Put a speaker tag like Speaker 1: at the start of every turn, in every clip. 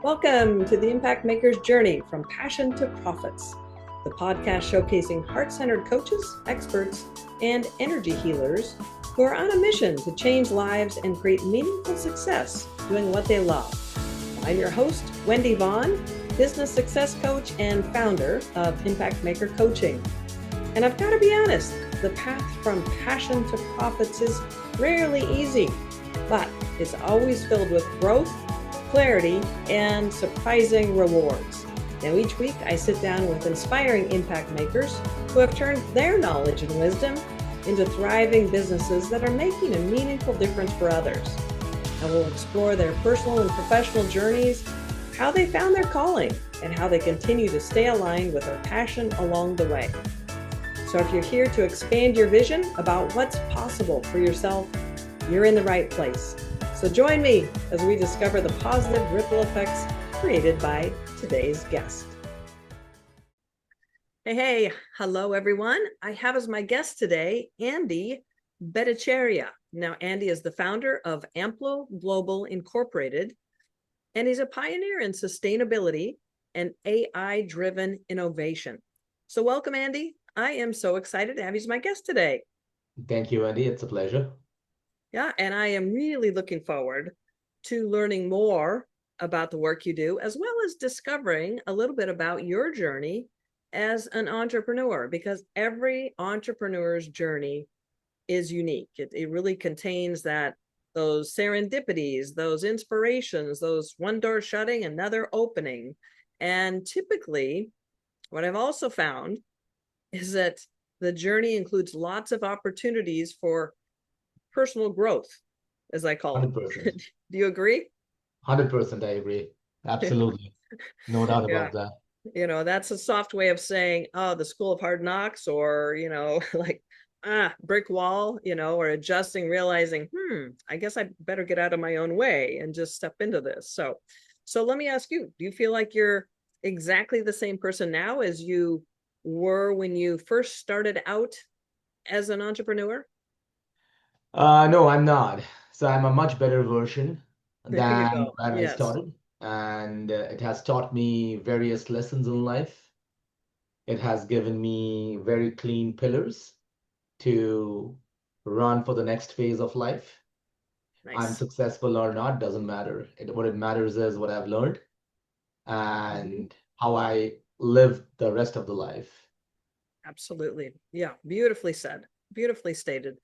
Speaker 1: Welcome to the Impact Maker's Journey from Passion to Profits, the podcast showcasing heart-centered coaches, experts, and energy healers who are on a mission to change lives and create meaningful success doing what they love. I'm your host, Wendy Vaughan, business success coach and founder of Impact Maker Coaching. And I've got to be honest, the path from passion to profits is rarely easy, but it's always filled with growth, clarity, and surprising rewards. Now, each week I sit down with inspiring impact makers who have turned their knowledge and wisdom into thriving businesses that are making a meaningful difference for others. And we'll explore their personal and professional journeys, how they found their calling, and how they continue to stay aligned with their passion along the way. So if you're here to expand your vision about what's possible for yourself, you're in the right place. So join me as we discover the positive ripple effects created by today's guest. Hey, hello everyone. I have as my guest today, Andy Bhattacharyya. Now, Andy is the founder of Amplo Global Inc, and he's a pioneer in sustainability and AI-driven innovation. So welcome, Andy. I am so excited to have you as my guest today.
Speaker 2: Thank you, Andy. It's a pleasure.
Speaker 1: Yeah, and I am really looking forward to learning more about the work you do, as well as discovering a little bit about your journey as an entrepreneur, because every entrepreneur's journey is unique. It really contains those serendipities, those inspirations, those one door shutting, another opening. And typically, what I've also found is that the journey includes lots of opportunities for personal growth, as I call it.
Speaker 2: 100%.
Speaker 1: Do you agree?
Speaker 2: 100% I agree. Absolutely. No doubt
Speaker 1: Yeah.
Speaker 2: about that.
Speaker 1: That's a soft way of saying, oh, the school of hard knocks, or, like, brick wall, or adjusting, realizing, I guess I better get out of my own way and just step into this. So let me ask you, do you feel like you're exactly the same person now as you were when you first started out as an entrepreneur?
Speaker 2: No, I'm not. So I'm a much better version
Speaker 1: There you
Speaker 2: than
Speaker 1: go.
Speaker 2: when I
Speaker 1: Yes.
Speaker 2: started. And it has taught me various lessons in life. It has given me very clean pillars to run for the next phase of life. I'm
Speaker 1: Nice.
Speaker 2: successful or not, doesn't matter. What it matters is what I've learned
Speaker 1: Mhm.
Speaker 2: and how I live the rest of the life.
Speaker 1: Absolutely. Yeah. Beautifully said. Beautifully stated.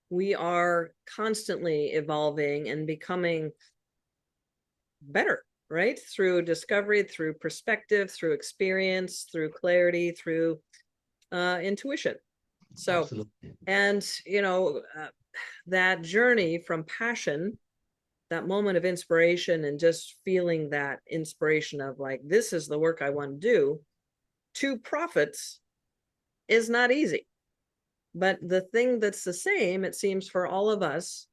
Speaker 1: We are constantly evolving and becoming better, right? Through discovery, through perspective, through experience, through clarity, through intuition. So,
Speaker 2: Absolutely.
Speaker 1: and, that journey from passion, that moment of inspiration, and just feeling that inspiration of like, this is the work I want to do, to profits is not easy. But the thing that's the same, it seems, for all of us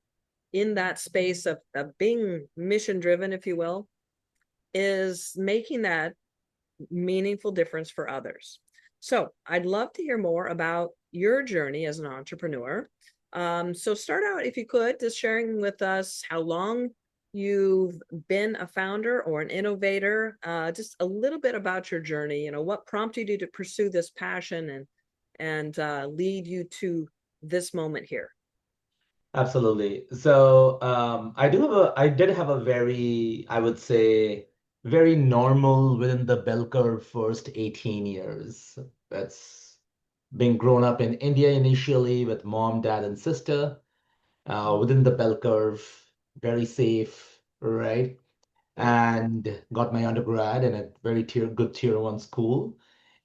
Speaker 1: in that space of being mission driven, if you will, is making that meaningful difference for others. So I'd love to hear more about your journey as an entrepreneur. So start out, if you could, just sharing with us how long you've been a founder or an innovator, just a little bit about your journey, what prompted you to pursue this passion and lead you to this moment here.
Speaker 2: Absolutely. So I did have a very, I would say, very normal within the bell curve first 18 years. That's being grown up in India initially with mom, dad, and sister. Within the bell curve, very safe, right?
Speaker 1: Yeah.
Speaker 2: And got my undergrad in a very good tier one school,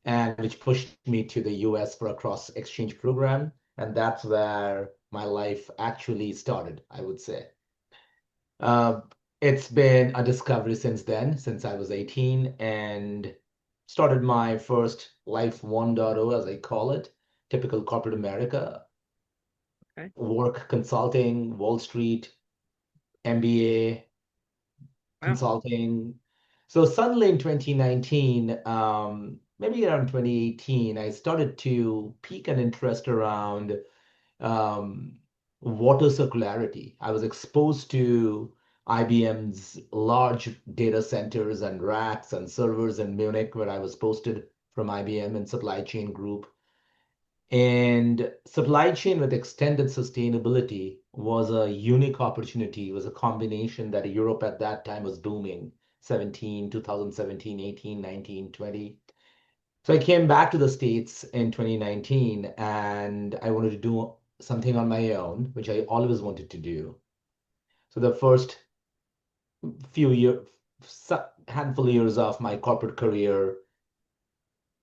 Speaker 2: and which pushed me to the US for a cross exchange program. And that's where my life actually started, I would say. Uh, it's been a discovery since then, since I was 18, and started my first life 1.0, as I call it, typical corporate America,
Speaker 1: Okay.
Speaker 2: work consulting, Wall Street, MBA,
Speaker 1: Wow.
Speaker 2: consulting. So suddenly in 2019, maybe around 2018, I started to pique an interest around um, water circularity. I was exposed to IBM's large data centers and racks and servers in Munich, where I was posted from IBM and supply chain group. And supply chain with extended sustainability was a unique opportunity. It was a combination that Europe at that time was booming, 2017, 18, 19, 20. So I came back to the States in 2019 and I wanted to do something on my own, which I always wanted to do. So the first few years, handful of years of my corporate career,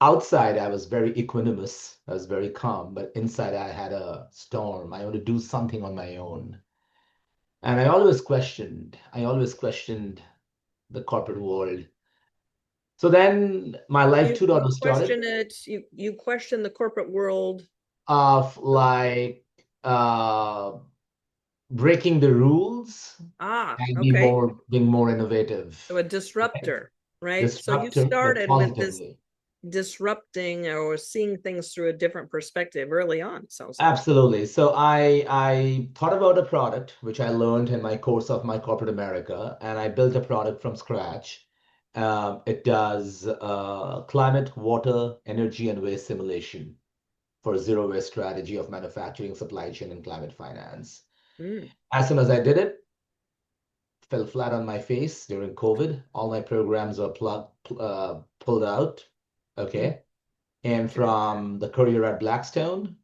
Speaker 2: outside I was very equanimous, I was very calm, but inside I had a storm. I wanted to do something on my own. And I always questioned the corporate world. So then my life
Speaker 1: You
Speaker 2: 2.0 started
Speaker 1: question it, you question the corporate world.
Speaker 2: of like uh breaking the rules and
Speaker 1: Okay.
Speaker 2: being more innovative.
Speaker 1: So a
Speaker 2: Right?
Speaker 1: disruptor, right? So you
Speaker 2: Disruptive, but
Speaker 1: started with this
Speaker 2: positively.
Speaker 1: disrupting or seeing things through a different perspective early on, it sounds like.
Speaker 2: Absolutely. So I thought about a product which I learned in my course of my corporate America, and I built a product from scratch. It does climate, water, energy, and waste simulation for zero waste strategy of manufacturing, supply chain, and climate finance.
Speaker 1: Mm,
Speaker 2: As soon as I did it, fell flat on my face during COVID. All my programs were pulled out.
Speaker 1: mm,
Speaker 2: Okay. And from the career at Blackstone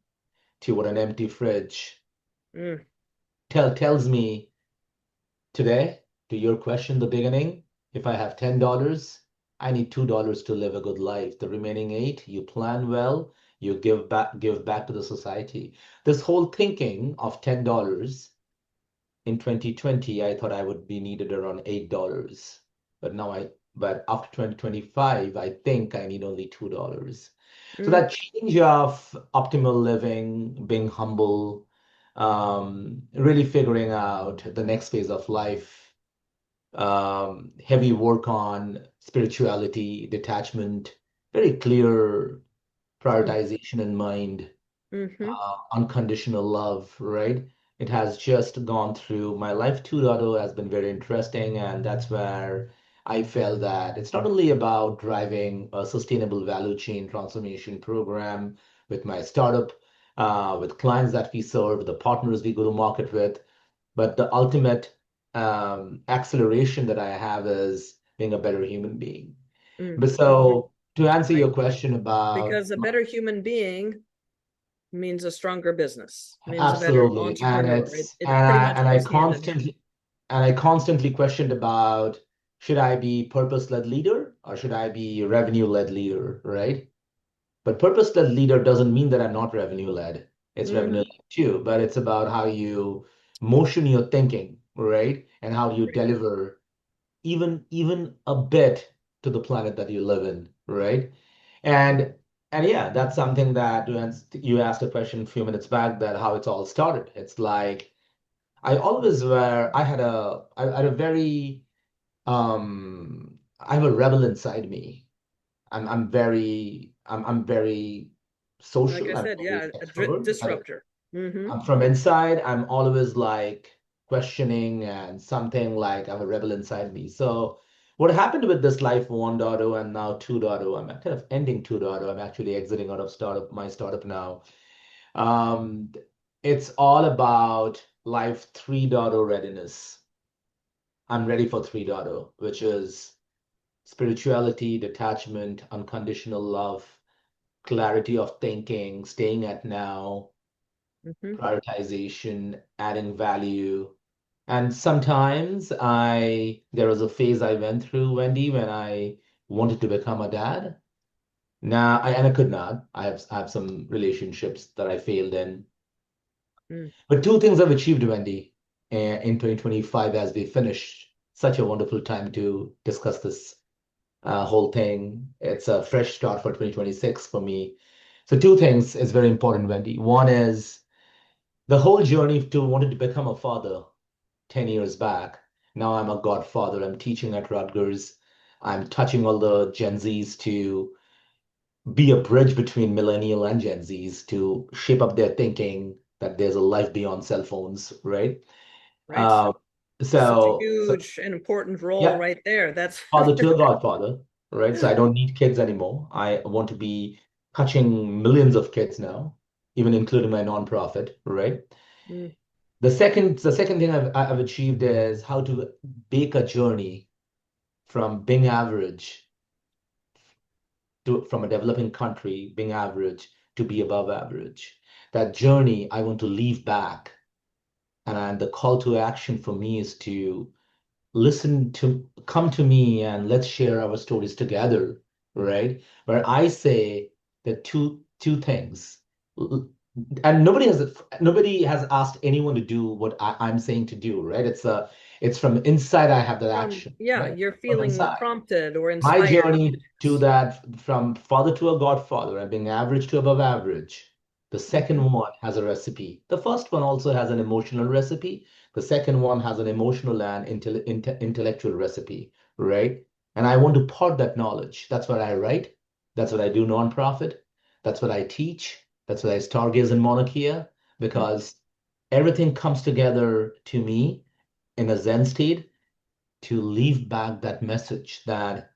Speaker 2: to what an empty fridge
Speaker 1: mm,
Speaker 2: tells me today, to your question, the beginning, if I have $10, I need $2 to live a good life. The remaining eight, you plan well, you give back to the society. This whole thinking of $10 in 2020, I thought I would be needed around $8. But now but after 2025, I think I need only $2. So
Speaker 1: mm,
Speaker 2: that change of optimal living, being humble, really figuring out the next phase of life, heavy work on spirituality, detachment, very clear
Speaker 1: mm,
Speaker 2: prioritization in mind,
Speaker 1: mm-hmm,
Speaker 2: unconditional love, right? It has just gone through my life 2.0 has been very interesting, and that's where I felt that it's not only about driving a sustainable value chain transformation program with my startup, with clients that we serve, the partners we go to market with, but the ultimate acceleration that I have is being a better human being.
Speaker 1: mm,
Speaker 2: But
Speaker 1: mm-hmm.
Speaker 2: so to answer
Speaker 1: Right.
Speaker 2: your question about
Speaker 1: Because a better human being means a stronger business, means a better
Speaker 2: absolutely, and
Speaker 1: entrepreneur.
Speaker 2: it's
Speaker 1: It
Speaker 2: and
Speaker 1: pretty
Speaker 2: I
Speaker 1: much
Speaker 2: and I
Speaker 1: goes hand in hand.
Speaker 2: constantly questioned about should I be purpose-led leader or should I be revenue-led leader, right? But purpose-led leader doesn't mean that I'm not revenue-led. It's
Speaker 1: Mm-hmm.
Speaker 2: revenue-led too, but it's about how you motion your thinking, right? And how you
Speaker 1: Right.
Speaker 2: deliver even a bit to the planet that you live in, right? And and yeah, that's something that you asked a question a few minutes back that how it's all started. It's like I had a very I have a rebel inside me. I'm very
Speaker 1: Like I
Speaker 2: social. I'm
Speaker 1: said,
Speaker 2: very
Speaker 1: yeah, a
Speaker 2: extrovert, but
Speaker 1: disruptor. Mm-hmm.
Speaker 2: I'm from inside. I'm always like questioning and something like I have a rebel inside me. So what happened with this life 1.0 and now 2.0? I'm kind of ending 2.0. I'm actually exiting out of my startup now. Um, it's all about life 3.0 readiness. I'm ready for 3.0, which is spirituality, detachment, unconditional love, clarity of thinking, staying at now,
Speaker 1: Mm-hmm.
Speaker 2: prioritization, adding value. And sometimes there was a phase I went through, Wendy, when I wanted to become a dad. And I could not. I have some relationships that I failed in.
Speaker 1: Mm.
Speaker 2: But two things I've achieved, Wendy, in 2025 as we finish. Such a wonderful time to discuss this whole thing. It's a fresh start for 2026 for me. So two things is very important, Wendy. One is the whole journey to wanting to become a father 10 years back. Now I'm a godfather. I'm teaching at Rutgers. I'm touching all the Gen Zs to be a bridge between millennial and Gen Zs to shape up their thinking that there's a life beyond cell phones, right?
Speaker 1: Right.
Speaker 2: Uh,
Speaker 1: Such a
Speaker 2: So
Speaker 1: huge and important role
Speaker 2: yeah,
Speaker 1: right there. That's
Speaker 2: father to a godfather, right? So I don't need kids anymore. I want to be touching millions of kids now, even including my nonprofit, right?
Speaker 1: Mm,
Speaker 2: The second thing I've achieved is how to bake a journey from being average to from a developing country, being average to be above average. That journey I want to leave back. And the call to action for me is to come to me and let's share our stories together, right? Where I say the two things. And nobody has asked anyone to do what I'm saying to do, right? It's from inside I have that
Speaker 1: from,
Speaker 2: action,
Speaker 1: yeah,
Speaker 2: right?
Speaker 1: you're
Speaker 2: From
Speaker 1: feeling
Speaker 2: inside.
Speaker 1: prompted or
Speaker 2: My
Speaker 1: inspired to
Speaker 2: journey
Speaker 1: do
Speaker 2: to
Speaker 1: this.
Speaker 2: that from father to a godfather and being average to above average. The
Speaker 1: Hmm.
Speaker 2: second one has a recipe. The first one also has an emotional recipe. The second one has an emotional and intellectual recipe, right? And I want to part that knowledge. That's what I write. That's what I do nonprofit. That's what I teach. That's what I stargaze in Monarchia, because everything comes together to me in a Zen state to leave back that message that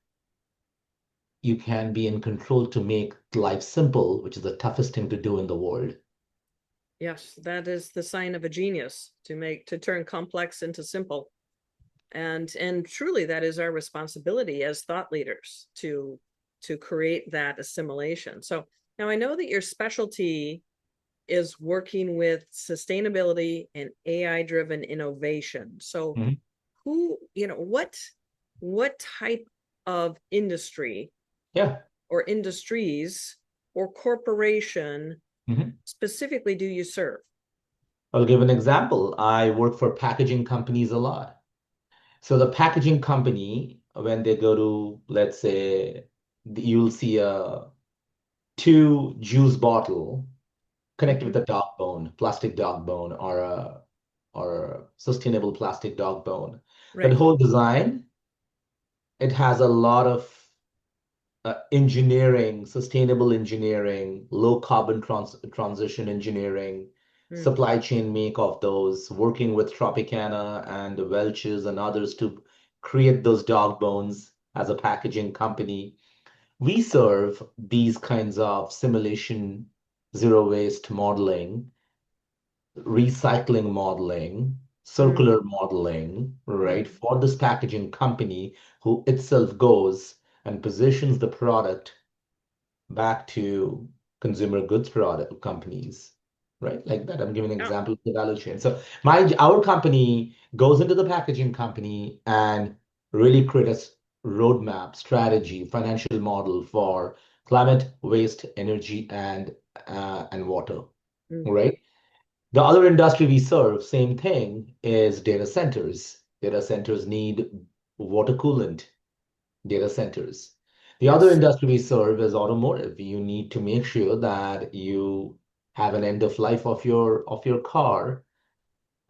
Speaker 2: you can be in control to make life simple, which is the toughest thing to do in the world.
Speaker 1: Yes, that is the sign of a genius, to turn complex into simple. And truly that is our responsibility as thought leaders to create that assimilation. So now I know that your specialty is working with sustainability and AI driven innovation. So
Speaker 2: Mhm.
Speaker 1: who, what type of industry
Speaker 2: Yeah.
Speaker 1: or industries or corporation
Speaker 2: Mhm.
Speaker 1: specifically do you serve?
Speaker 2: I'll give an example. I work for packaging companies a lot. So the packaging company, when they go to, let's say, you'll see a two juice bottle connected with
Speaker 1: Mhm.
Speaker 2: a dog bone, plastic dog bone, or a sustainable plastic dog bone. That
Speaker 1: Right.
Speaker 2: whole design, it has a lot of engineering, sustainable engineering, low carbon transition engineering,
Speaker 1: Mm.
Speaker 2: supply chain make of those, working with Tropicana and Welch's and others to create those dog bones as a packaging company. We serve these kinds of simulation, zero waste modeling, recycling modeling,
Speaker 1: Mm.
Speaker 2: circular modeling, right,
Speaker 1: Mm.
Speaker 2: for this packaging company who itself goes and positions the product back to consumer goods product companies, right? Like that. I'm giving an
Speaker 1: Yeah.
Speaker 2: example of the value chain. So our company goes into the packaging company and really creates roadmap, strategy, financial model for climate, waste, energy, and water,
Speaker 1: Mm.
Speaker 2: right? The other industry we serve, same thing, is data centers. Data centers need water coolant data centers. The other
Speaker 1: Yes.
Speaker 2: industry we serve is automotive. You need to make sure that you have an end of life of your car.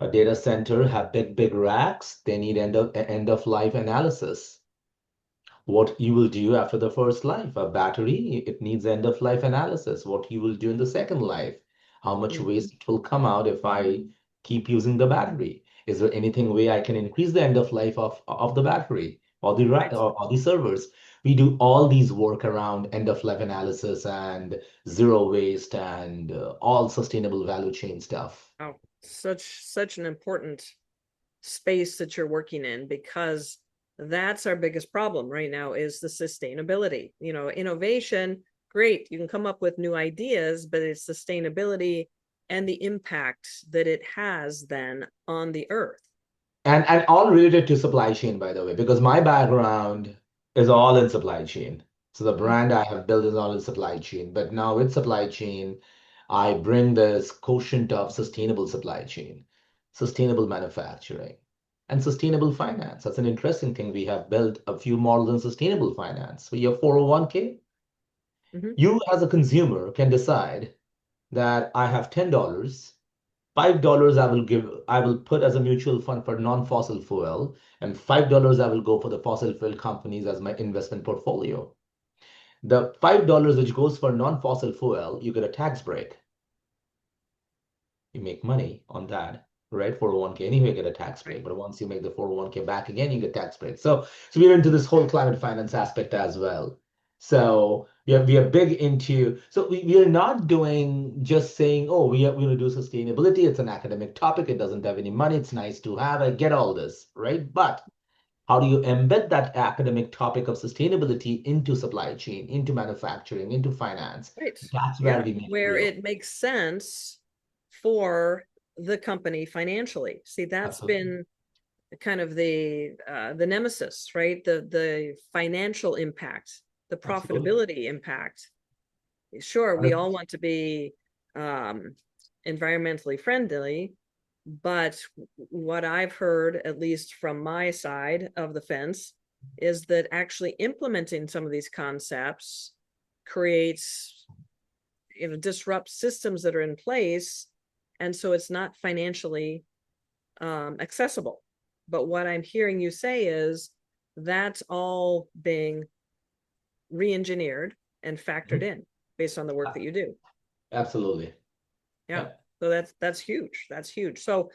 Speaker 2: A data center have big racks. They need end of life analysis. What you will do after the first life. A battery, it needs end of life analysis. What you will do in the second life. How much
Speaker 1: Mhm.
Speaker 2: waste it will come out if I keep using the battery. Is there anything way I can increase the end of life of the battery or
Speaker 1: Right.
Speaker 2: or the servers? We do all these work around end of life analysis and zero waste and all sustainable value chain stuff.
Speaker 1: Oh, such an important space that you're working in, because that's our biggest problem right now is the sustainability. Innovation, great, you can come up with new ideas, but it's sustainability and the impact that it has then on the earth.
Speaker 2: And all related to supply chain, by the way, because my background is all in supply chain. So the
Speaker 1: Mm.
Speaker 2: brand I have built is all in supply chain. But now with supply chain, I bring this quotient of sustainable supply chain, sustainable manufacturing, and sustainable finance. That's an interesting thing. We have built a few models in sustainable finance. For your 401k,
Speaker 1: Hmm.
Speaker 2: you as a consumer can decide that I have $10. $5 I will put as a mutual fund for non-fossil fuel, and $5 I will go for the fossil fuel companies as my investment portfolio. The $5 which goes for non-fossil fuel, you get a tax break. You make money on that. right? 401k, anyway, you get a tax break.
Speaker 1: Right.
Speaker 2: But once you make the 401k back again, you get tax break. So we're into this whole climate finance aspect as well. So we are big into, so we are not doing just saying, oh, we're going to do sustainability. It's an academic topic. It doesn't have any money. It's nice to have. I get all this, right? But how do you embed that academic topic of sustainability into supply chain, into manufacturing, into finance?
Speaker 1: Right.
Speaker 2: That's where
Speaker 1: Yeah.
Speaker 2: we make it
Speaker 1: Where
Speaker 2: real.
Speaker 1: it makes sense for the company financially. See, that's
Speaker 2: Absolutely.
Speaker 1: been kind of the nemesis, right? The financial impact, the
Speaker 2: Absolutely.
Speaker 1: profitability impact. Sure, we all
Speaker 2: 100%.
Speaker 1: want to be um, environmentally friendly, but what I've heard, at least from my side of the fence, is that actually implementing some of these concepts creates, disrupts systems that are in place, and so it's not financially accessible. But what I'm hearing you say is that's all being re-engineered and factored
Speaker 2: Mhm.
Speaker 1: in based on the work that you do.
Speaker 2: Absolutely.
Speaker 1: Yeah.
Speaker 2: Yeah.
Speaker 1: So that's huge. That's huge. So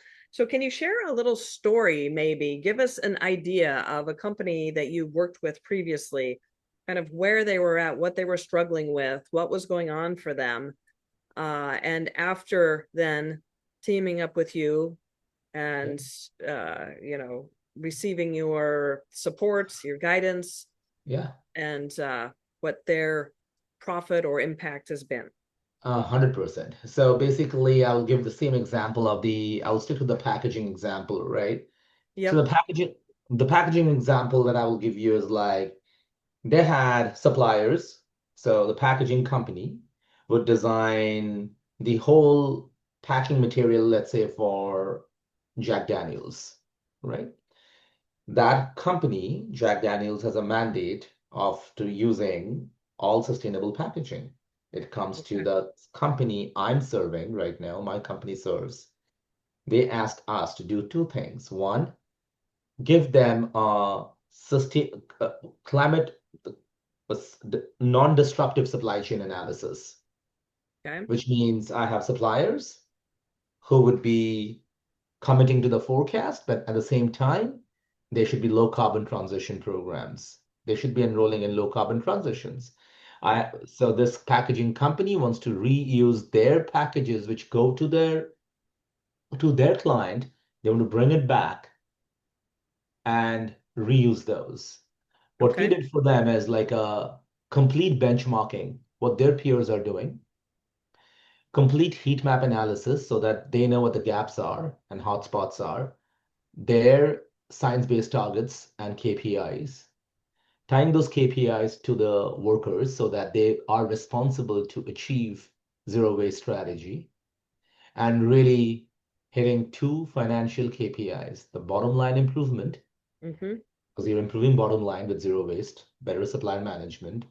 Speaker 1: can you share a little story, maybe? Give us an idea of a company that you worked with previously, kind of where they were at, what they were struggling with, what was going on for them. And after then teaming up with you
Speaker 2: Yeah.
Speaker 1: and receiving your support, your guidance,
Speaker 2: Yeah.
Speaker 1: and what their profit or impact has been.
Speaker 2: 100%. So basically, I'll give the same example I'll stick to the packaging example, right? So
Speaker 1: Yep.
Speaker 2: the packaging example that I will give you is like they had suppliers. So the packaging company would design the whole packing material, let's say for Jack Daniels, right? That company, Jack Daniels, has a mandate of to using all sustainable packaging. It comes to
Speaker 1: Okay.
Speaker 2: the company I'm serving right now, my company serves. They asked us to do two things. One, give them a climate non-destructive supply chain analysis,
Speaker 1: Okay.
Speaker 2: which means I have suppliers who would be committing to the forecast, but at the same time, there should be low carbon transition programs. They should be enrolling in low carbon transitions. So this packaging company wants to reuse their packages which go to their client. They want to bring it back and reuse those. What we
Speaker 1: Okay.
Speaker 2: did for them is like a complete benchmarking, what their peers are doing, complete heat map analysis so that they know what the gaps are and hotspots are, their science-based targets and KPIs, tying those KPIs to the workers so that they are responsible to achieve zero waste strategy, and really hitting two financial KPIs, the bottom line improvement,
Speaker 1: Mm-hmm.
Speaker 2: because you're improving bottom line with zero waste, better supply management,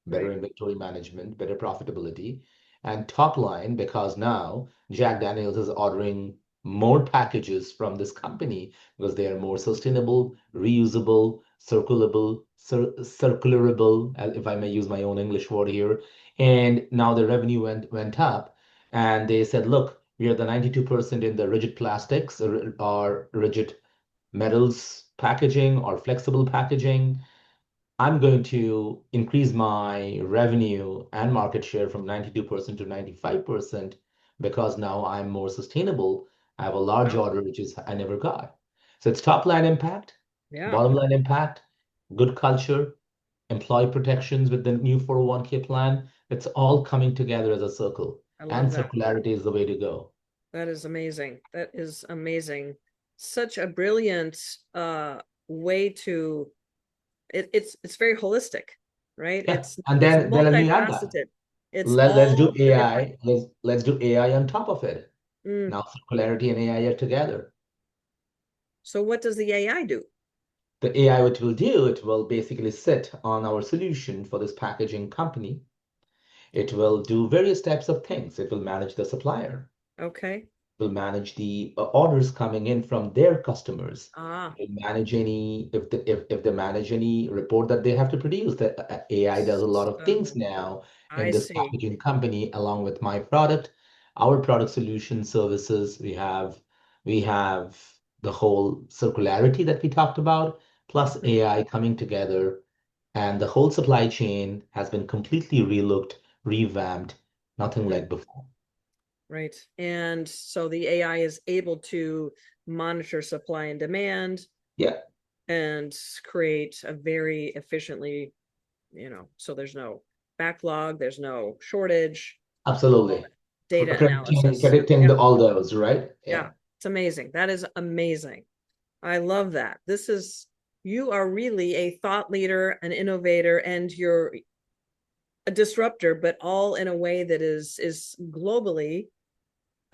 Speaker 2: better
Speaker 1: Right.
Speaker 2: inventory management, better profitability, and top line because now Jack Daniels is ordering more packages from this company because they are more sustainable, reusable, circularable, if I may use my own English word here. And now the revenue went up, and they said, look, we are the 92% in the rigid plastics or rigid metals packaging or flexible packaging. I'm going to increase my revenue and market share from 92% to 95% because now I'm more sustainable. I have a large
Speaker 1: Wow.
Speaker 2: order, which is I never got. So it's top line impact,
Speaker 1: Yeah.
Speaker 2: bottom line impact, good culture, employee protections with the new 401k plan. It's all coming together as a circle.
Speaker 1: I
Speaker 2: And
Speaker 1: love that.
Speaker 2: circularity is the way to go.
Speaker 1: That is amazing. That is amazing. Such a brilliant way to it's very holistic, right?
Speaker 2: Yeah.
Speaker 1: It's
Speaker 2: And
Speaker 1: it's
Speaker 2: then let me add that.
Speaker 1: multifaceted. It's
Speaker 2: Let's do
Speaker 1: all the different.
Speaker 2: AI. Let's do AI on top of it.
Speaker 1: Mm.
Speaker 2: Now circularity and AI are together.
Speaker 1: So what does the AI do?
Speaker 2: The AI, what will do, it will basically sit on our solution for this packaging company. It will do various types of things. It will manage the supplier,
Speaker 1: Okay.
Speaker 2: will manage the orders coming in from their customers.
Speaker 1: Ah.
Speaker 2: Will manage any if they manage any report that they have to produce. The AI does a lot of things
Speaker 1: So
Speaker 2: now in
Speaker 1: I
Speaker 2: this
Speaker 1: see.
Speaker 2: packaging company, along with my product, our product solution services. We have We have the whole circularity that we talked about, plus AI coming together, and the whole supply chain has been completely relooked, revamped, nothing
Speaker 1: Mhm.
Speaker 2: like before.
Speaker 1: Right. And so the AI is able to monitor supply and demand
Speaker 2: Yeah,
Speaker 1: and create a very efficiently, so there's no backlog, there's no shortage, all
Speaker 2: absolutely.
Speaker 1: that data
Speaker 2: Predicting,
Speaker 1: analysis.
Speaker 2: predicting
Speaker 1: Yeah.
Speaker 2: all those, right?
Speaker 1: Yeah.
Speaker 2: Yeah.
Speaker 1: It's amazing. That is amazing. I love that. You are really a thought leader, an innovator, and you're a disruptor, but all in a way that is globally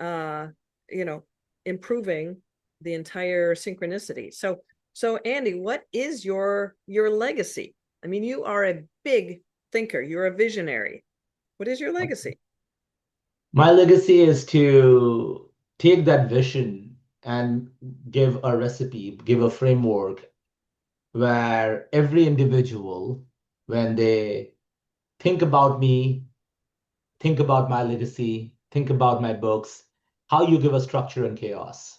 Speaker 1: uh, you know, improving the entire synchronicity. So Andy, what is your legacy? I mean, you are a big thinker. You're a visionary. What is your legacy?
Speaker 2: My legacy is to take that vision and give a recipe, give a framework where every individual, when they think about me, think about my legacy, think about my books, how you give a structure and chaos.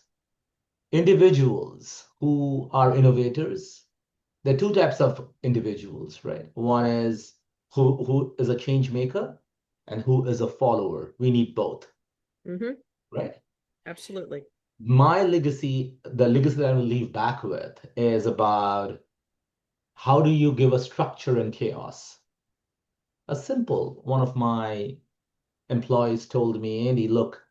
Speaker 2: Individuals who are innovators, there are two types of individuals, right? One is who is a change maker and who is a follower. We need both,
Speaker 1: Mm-hmm.
Speaker 2: right?
Speaker 1: Absolutely.
Speaker 2: My legacy, the legacy that I will leave back with is about how do you give a structure and chaos? A simple one of my employees told me, Andy, look,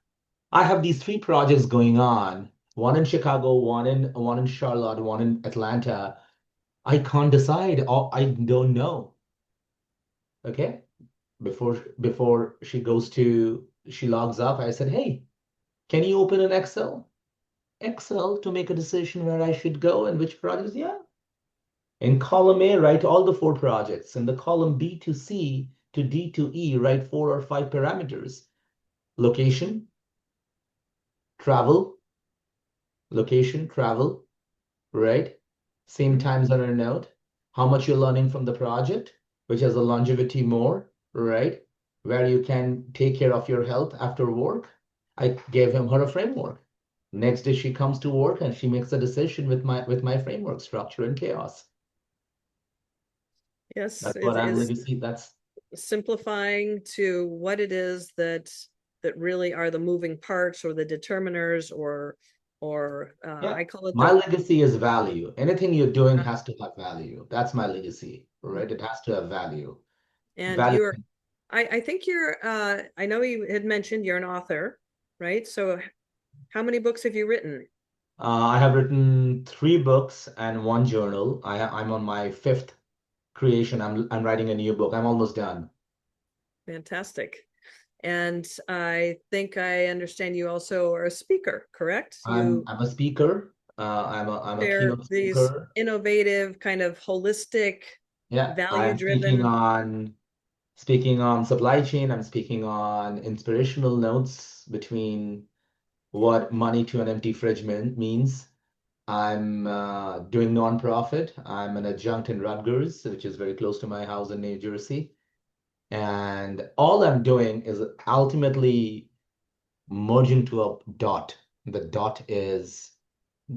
Speaker 2: I have these three projects going on, one in Chicago, one in Charlotte, one in Atlanta. I can't decide. Or I don't know. Okay. Before she logs up, I said, hey, can you open an Excel? Excel to make a decision where I should go and which projects? Yeah. In column A, write all the four projects. In the column B to C to D to E, write 4 or 5 parameters. Location, travel, location, travel, right? Same
Speaker 1: Mm-hmm.
Speaker 2: time zone or note. How much you're learning from the project, which has a longevity more, right? Where you can take care of your health after work. I gave her a framework. Next day she comes to work and she makes a decision with my framework, structure and chaos.
Speaker 1: Yes,
Speaker 2: That's
Speaker 1: it
Speaker 2: what I'm
Speaker 1: is
Speaker 2: legacy. That's
Speaker 1: simplifying to what it is that really are the moving parts or the determiners or
Speaker 2: Yeah.
Speaker 1: I call it
Speaker 2: My
Speaker 1: the
Speaker 2: legacy is value. Anything you're doing has to have value. That's my legacy, right? It has to have value.
Speaker 1: and
Speaker 2: Value.
Speaker 1: I think I know you had mentioned you're an author, right? So how many books have you written?
Speaker 2: I have written 3 books and 1 journal. I'm on my fifth creation. I'm writing a new book. I'm almost done.
Speaker 1: Fantastic. And I think I understand you also are a speaker, correct?
Speaker 2: I'm
Speaker 1: You
Speaker 2: I'm a speaker. I'm a
Speaker 1: share
Speaker 2: keynote
Speaker 1: these
Speaker 2: speaker.
Speaker 1: innovative, kind of holistic,
Speaker 2: Yeah,
Speaker 1: value
Speaker 2: I'm speaking
Speaker 1: driven.
Speaker 2: on speaking on supply chain. I'm speaking on inspirational notes between what money to an empty fridge means. I'm doing nonprofit. I'm an adjunct in Rutgers, which is very close to my house in New Jersey. And all I'm doing is ultimately merging to a dot. The dot is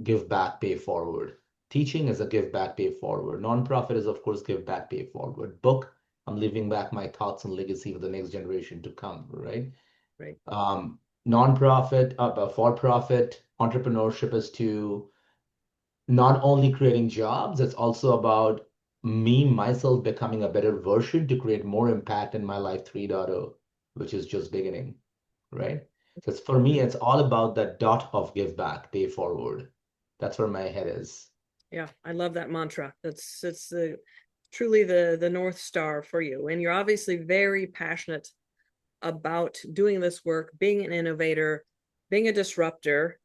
Speaker 2: give back, pay forward. Teaching is a give back, pay forward. Nonprofit is, of course, give back, pay forward. Book, I'm leaving back my thoughts and legacy for the next generation to come, right?
Speaker 1: Right.
Speaker 2: Nonprofit, for profit entrepreneurship is to not only creating jobs, it's also about me, myself becoming a better version to create more impact in my life 3.0, which is just beginning, right? So for me, it's all about that dot of give back, pay forward. That's where my head is.
Speaker 1: Yeah, I love that mantra. It's the truly the North Star for you. And you're obviously very passionate about doing this work, being an innovator, being a disruptor,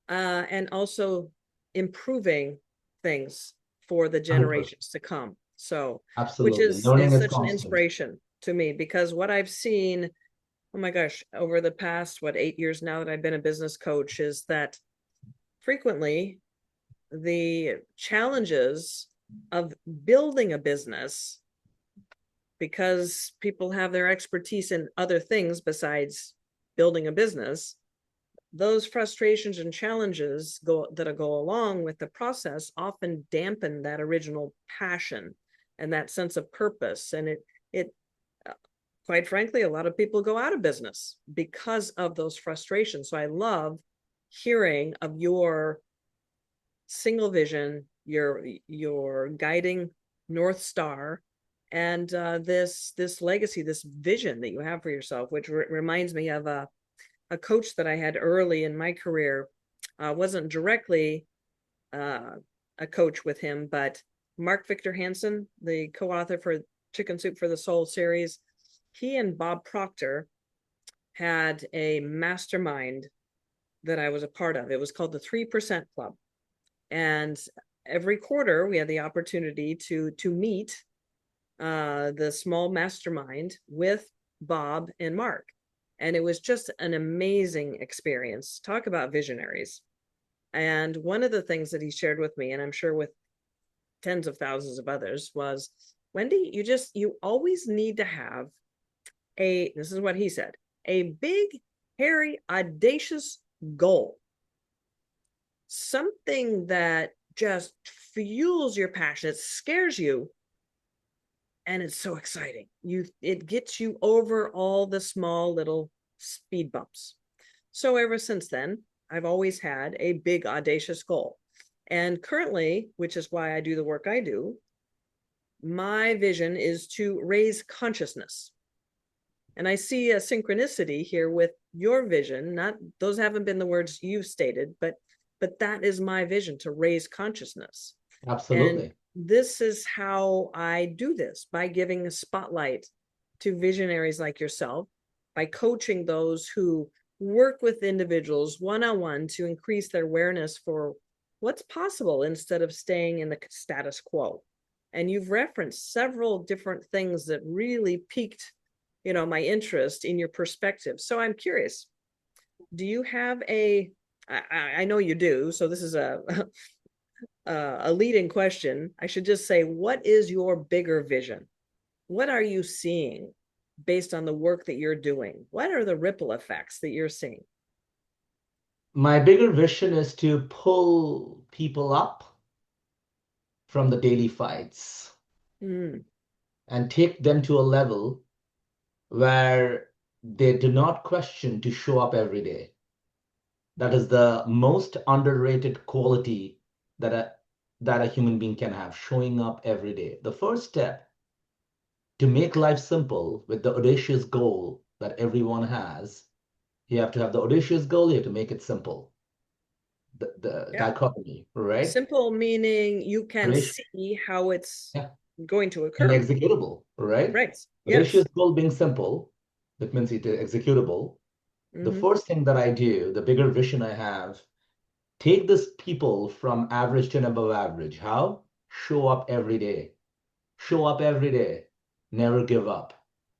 Speaker 1: and also improving things for the
Speaker 2: 100%.
Speaker 1: generations to come. So, which
Speaker 2: Absolutely.
Speaker 1: is
Speaker 2: Learning is
Speaker 1: such an
Speaker 2: constant.
Speaker 1: inspiration to me because what I've seen, oh my gosh, over the past 8 years now that I've been a business coach, is that frequently the challenges of building a business, because people have their expertise in other things besides building a business, those frustrations and challenges that go along with the process often dampen that original passion and that sense of purpose. And it quite frankly, a lot of people go out of business because of those frustrations. So I love hearing of your single vision, your guiding North Star, and this legacy, this vision that you have for yourself, which reminds me of a coach that I had early in my career. Wasn't directly a coach with him, but Mark Victor Hansen, the co-author for Chicken Soup for the Soul series, he and Bob Proctor had a mastermind that I was a part of. It was called the 3% Club. And every quarter we had the opportunity to meet the small mastermind with Bob and Mark. And it was just an amazing experience. Talk about visionaries. And one of the things that he shared with me, and I'm sure with tens of thousands of others, was, Wendy, you always need to have this is what he said, a big, hairy, audacious goal. Something that just fuels your passion. It scares you, and it's so exciting. It gets you over all the small little speed bumps. So ever since then, I've always had a big, audacious goal. And currently, which is why I do the work I do, my vision is to raise consciousness. And I see a synchronicity here with your vision. Not, those haven't been the words you've stated, but that is my vision, to raise consciousness.
Speaker 2: Absolutely.
Speaker 1: And this is how I do this, by giving a spotlight to visionaries like yourself, by coaching those who work with individuals one-on-one to increase their awareness for what's possible instead of staying in the status quo. And you've referenced several different things that really piqued, my interest in your perspective. So I'm curious, do you have I know you do, so this is a leading question. I should just say, what is your bigger vision? What are you seeing based on the work that you're doing? What are the ripple effects that you're seeing?
Speaker 2: My bigger vision is to pull people up from the daily fights and take them to a level where they do not question to show up every day. That is the most underrated quality that a human being can have, showing up every day. The first step to make life simple with the audacious goal that everyone has, you have to have the audacious goal, you have to make it simple. The dichotomy, right?
Speaker 1: Simple meaning you can
Speaker 2: Audacious,
Speaker 1: see how it's
Speaker 2: yeah,
Speaker 1: going to
Speaker 2: and
Speaker 1: occur.
Speaker 2: executable, right?
Speaker 1: Right.
Speaker 2: Audacious
Speaker 1: Yes.
Speaker 2: goal being simple, that means it is executable. The first thing that I do, the bigger vision I have, take this people from average to above average. How? Show up every day. Show up every day. Never give up,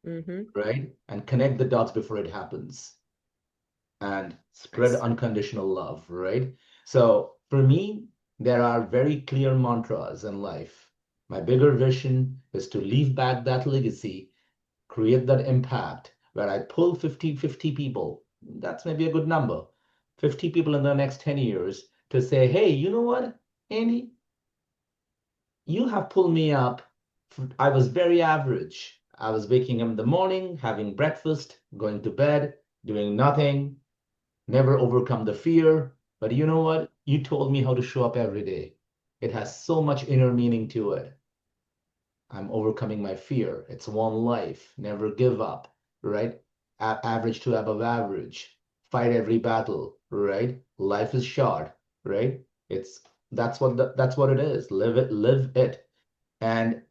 Speaker 2: right? And connect the dots before it happens. And spread
Speaker 1: Nice.
Speaker 2: unconditional love, right? So for me, there are very clear mantras in life. My bigger vision is to leave back that legacy, create that impact where I pull 50 people. That's maybe a good number. 50 people in the next 10 years to say, hey, you know what, Andy? You have pulled me up. I was very average. I was waking up in the morning, having breakfast, going to bed, doing nothing, never overcome the fear. But you know what? You told me how to show up every day. It has so much inner meaning to it. I'm overcoming my fear. It's one life. Never give up, right? Average to above average. Fight every battle, right? Life is short, right? It's that's what it is. Live it, and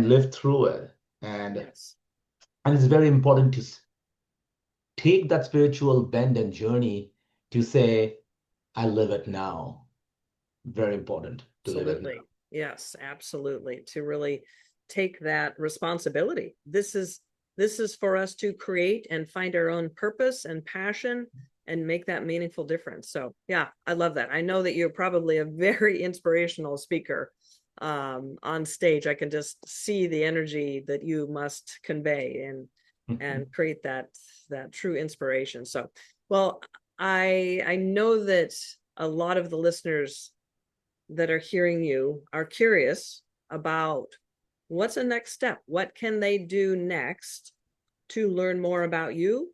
Speaker 2: live through it.
Speaker 1: Yes.
Speaker 2: And it's very important to take that spiritual bend and journey to say, I live it now. Very important to live it now.
Speaker 1: Absolutely. Yes, absolutely. To really take that responsibility. This is for us to create and find our own purpose and passion and make that meaningful difference. So yeah, I love that. I know that you're probably a very inspirational speaker on stage. I can just see the energy that you must convey and create that true inspiration. So, well, I know that a lot of the listeners that are hearing you are curious about what's the next step. What can they do next to learn more about you?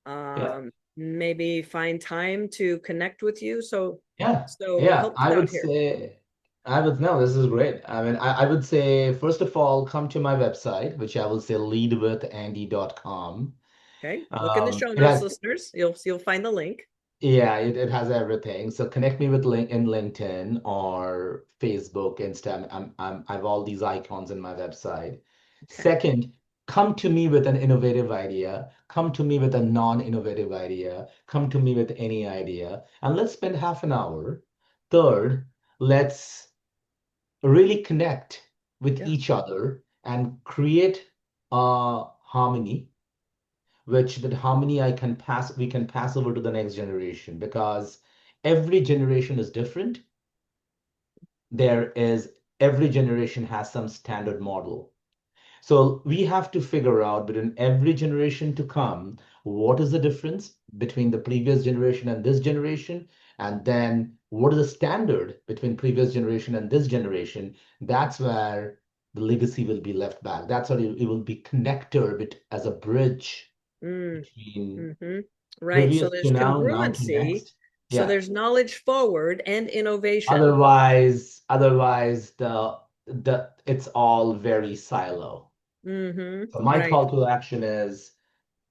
Speaker 2: Yeah.
Speaker 1: Maybe find time to connect with you. So
Speaker 2: Yeah.
Speaker 1: so
Speaker 2: Yeah.
Speaker 1: help us
Speaker 2: I
Speaker 1: out
Speaker 2: would
Speaker 1: here.
Speaker 2: say, no, this is great. I mean, I would say, first of all, come to my website, which I will say leadwithandy.com.
Speaker 1: Okay. Look in the show
Speaker 2: It
Speaker 1: notes,
Speaker 2: has,
Speaker 1: listeners. You'll find the link.
Speaker 2: yeah, it has everything. So connect me with link in LinkedIn or Facebook, Insta. I have all these icons in my website.
Speaker 1: Okay.
Speaker 2: Second, come to me with an innovative idea. Come to me with a non-innovative idea. Come to me with any idea, and let's spend half an hour. Third, let's really connect with
Speaker 1: Yeah.
Speaker 2: each other and create a harmony, which that harmony we can pass over to the next generation, because every generation is different. There is Every generation has some standard model. So we have to figure out between every generation to come, what is the difference between the previous generation and this generation? And then what is the standard between previous generation and this generation? That's where the legacy will be left back. That's what it will be connector as a bridge
Speaker 1: Mm,
Speaker 2: between
Speaker 1: hmm. Right. So
Speaker 2: previous to
Speaker 1: there's
Speaker 2: now to
Speaker 1: congruency.
Speaker 2: next.
Speaker 1: So
Speaker 2: Yeah.
Speaker 1: there's knowledge forward and innovation.
Speaker 2: Otherwise the it's all very silo.
Speaker 1: Hmm.
Speaker 2: So my
Speaker 1: Right.
Speaker 2: call to action is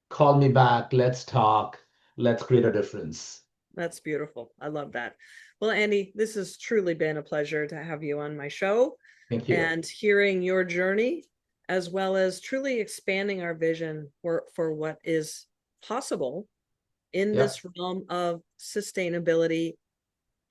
Speaker 2: call me back, let's talk, let's create a difference.
Speaker 1: That's beautiful. I love that. Well, Andy, this has truly been a pleasure to have you on my show
Speaker 2: Thank you.
Speaker 1: and hearing your journey, as well as truly expanding our vision for what is possible in
Speaker 2: Yeah,
Speaker 1: this realm of sustainability,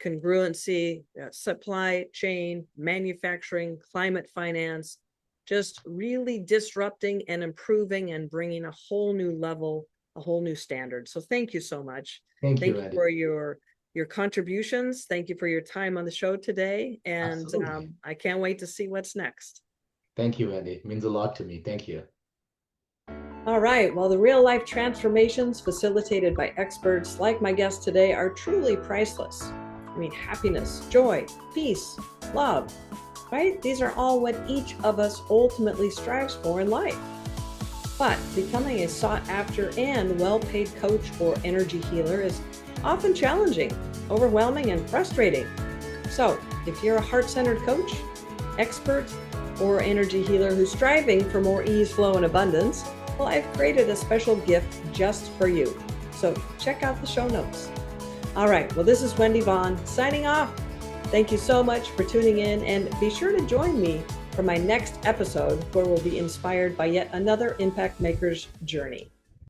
Speaker 1: congruency, supply chain, manufacturing, climate finance, just really disrupting and improving and bringing a whole new level, a whole new standard. So thank you so much.
Speaker 2: thank you,
Speaker 1: Thank you
Speaker 2: Andy.
Speaker 1: for your contributions. Thank you for your time on the show today. And
Speaker 2: Absolutely.
Speaker 1: I can't wait to see what's next.
Speaker 2: Thank you, Andy. It means a lot to me. Thank you.
Speaker 1: All right. Well, the real life transformations facilitated by experts like my guest today are truly priceless. I mean, happiness, joy, peace, love, right? These are all what each of us ultimately strives for in life. But becoming a sought after and well paid coach or energy healer is often challenging, overwhelming, and frustrating. So, if you're a heart centered coach, expert, or energy healer who's striving for more ease, flow, and abundance, well, I've created a special gift just for you. So, check out the show notes. All right. Well, this is Wendy Vaughan signing off. Thank you so much for tuning in, and be sure to join me for my next episode where we'll be inspired by yet another impact maker's journey.